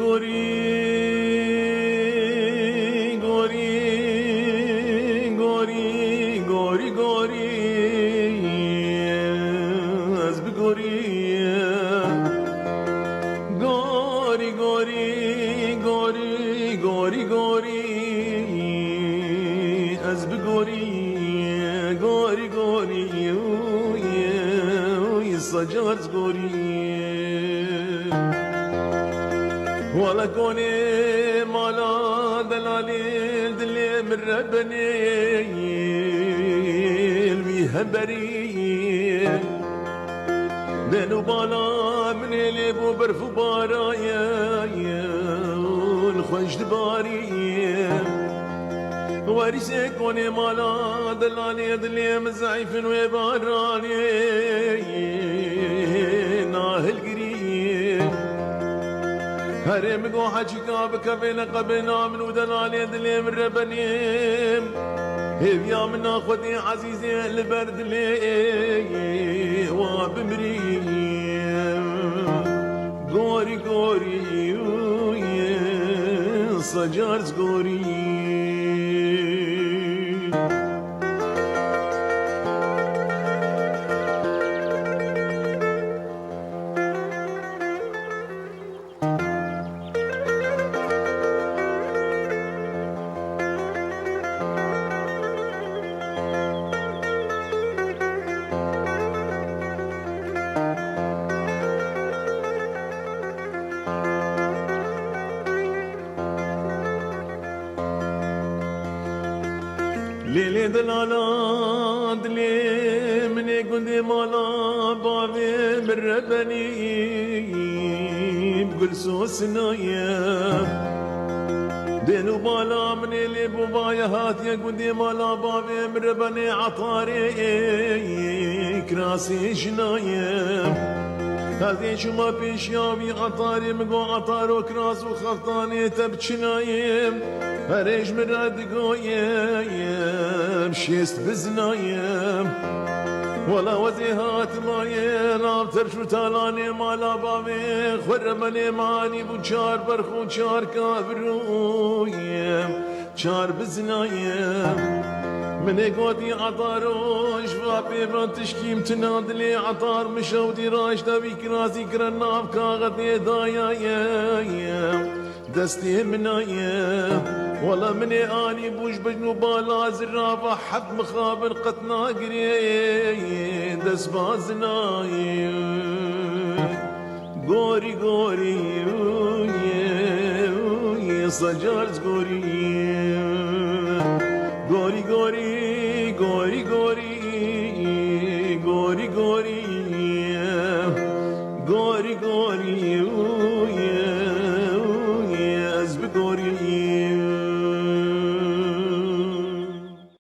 گوری گوری گوری گوری گوری از بگوری گوری گوری گوری گوری گوری از بگوری گوری گوری سجارت گوری ولا كوني مالا دلالي دلي من ربني الوي دنو بالا من اللي بو برفو بارايا الخوش دباري وارثي كوني مالا دلالي دلي مزعيف وباراني ناهل قريب هرم قو حجي كابك بين قبنا من ودلالي دلي من ربنيم يا من اخوتي عزيزي البرد لي وبمريم قوري قوري صجارز قوري ليلي دلالا دلي مني قندي مالا بابي من ربني بقول سوسنايا دينو بالا مني اللي بوبايا هاتيا قندي مالا بابي من ربني عطاري كراسي جنايا هذه شو ما بيش يابي عطاري مقو عطار وكراس وخلطاني تبتشنايم هريج من رادقو يم شيست بزنايم ولا وزيهات مايم عم ترشو تالاني مالا بابي خرمني ماني بوچار برخو چار كابرويم چار بزنايم من قوتي عطاروش وابي بران تشكيم تنادلي عطار مشودي راش دبي كراسي كرناف كاغتي دايا دستي منايا ولا مني اني بوش بجنو بالا زرافة حد مخابر قتنا قري دس بازناي غوري غوري صجارز غوري غوري غوري